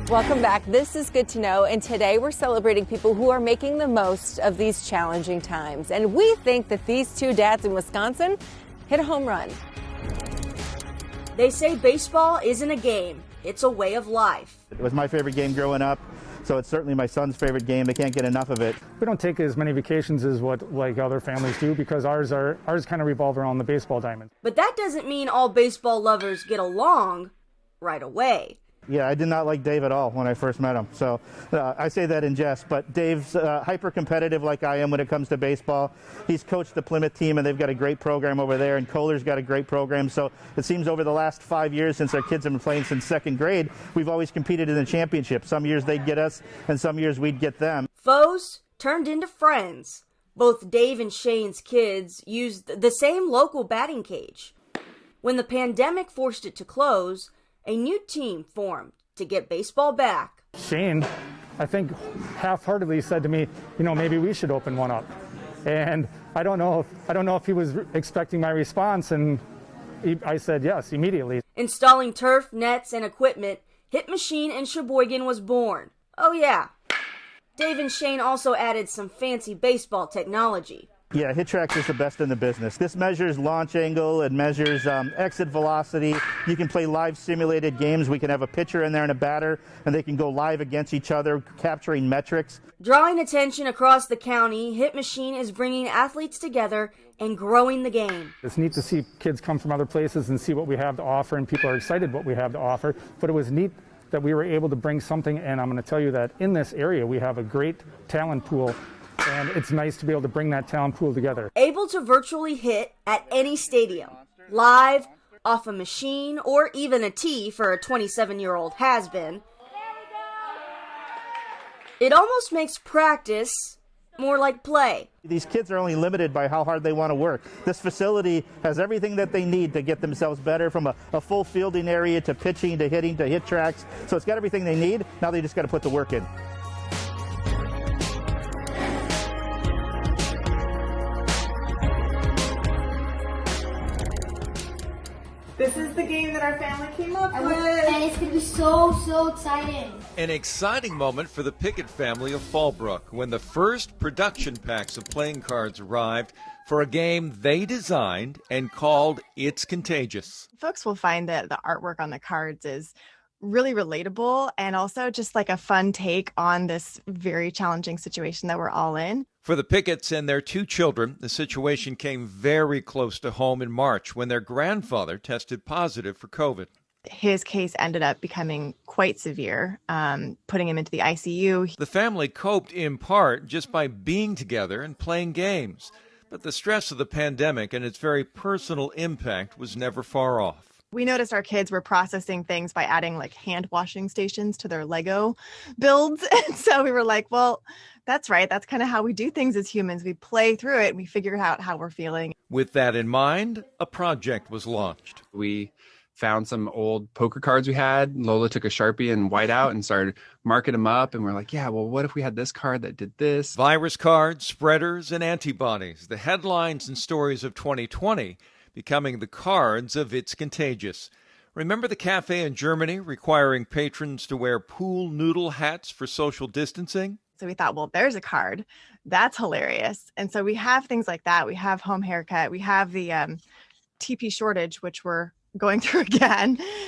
Welcome back. This is Good to Know, and today we're celebrating people who are making the most of these challenging times. And we think that these two dads in Wisconsin hit a home run. They say baseball isn't a game, it's a way of life. It was my favorite game growing up, so it's certainly my son's favorite game. They can't get enough of it. We don't take as many vacations as what like other families do because ours kind of revolve around the baseball diamond. But that doesn't mean all baseball lovers get along right away. Yeah, I did not like Dave at all when I first met him. So I say that in jest, but Dave's hyper-competitive like I am when it comes to baseball. He's coached the Plymouth team, and they've got a great program over there, and Kohler's got a great program. So it seems over the last 5 years since our kids have been playing since second grade, we've always competed in the championship. Some years they'd get us, and some years we'd get them. Foes turned into friends. Both Dave and Shane's kids used the same local batting cage. When the pandemic forced it to close, a new team formed to get baseball back. Shane, I think, half-heartedly said to me, maybe we should open one up. And I don't know if he was expecting my response, and I said yes immediately. Installing turf, nets, and equipment, Hit Machine in Sheboygan was born. Oh yeah. Dave and Shane also added some fancy baseball technology. Yeah, HitTrax is the best in the business. This measures launch angle, it measures exit velocity. You can play live simulated games. We can have a pitcher in there and a batter, and they can go live against each other, capturing metrics. Drawing attention across the county, Hit Machine is bringing athletes together and growing the game. It's neat to see kids come from other places and see what we have to offer, and people are excited what we have to offer. But it was neat that we were able to bring something, and I'm going to tell you that in this area we have a great talent pool. And it's nice to be able to bring that talent pool together. Able to virtually hit at any stadium, live, off a machine, or even a tee for a 27-year-old has-been. It almost makes practice more like play. These kids are only limited by how hard they want to work. This facility has everything that they need to get themselves better, from a full fielding area to pitching to hitting to HitTrax. So it's got everything they need. Now they just got to put the work in. This is the game that our family came up with. And it's going to be so exciting. An exciting moment for the Pickett family of Fallbrook when the first production packs of playing cards arrived for a game they designed and called It's Contagious. Folks will find that the artwork on the cards is really relatable and also just like a fun take on this very challenging situation that we're all in. For the Picketts and their two children, the situation came very close to home in March when their grandfather tested positive for COVID. His case ended up becoming quite severe, putting him into the ICU. The family coped in part just by being together and playing games. But the stress of the pandemic and its very personal impact was never far off. We noticed our kids were processing things by adding like hand washing stations to their Lego builds. And so we were like, well, that's right. That's kind of how we do things as humans. We play through it and we figure out how we're feeling. With that in mind, a project was launched. We found some old poker cards we had. Lola took a Sharpie and white out and started marking them up. And we're like, yeah, well, what if we had this card that did this? Virus cards, spreaders, and antibodies. The headlines and stories of 2020 becoming the cards of It's Contagious. Remember the cafe in Germany requiring patrons to wear pool noodle hats for social distancing? So we thought, well, there's a card. That's hilarious. And so we have things like that. We have home haircut. We have the TP shortage, which we're going through again.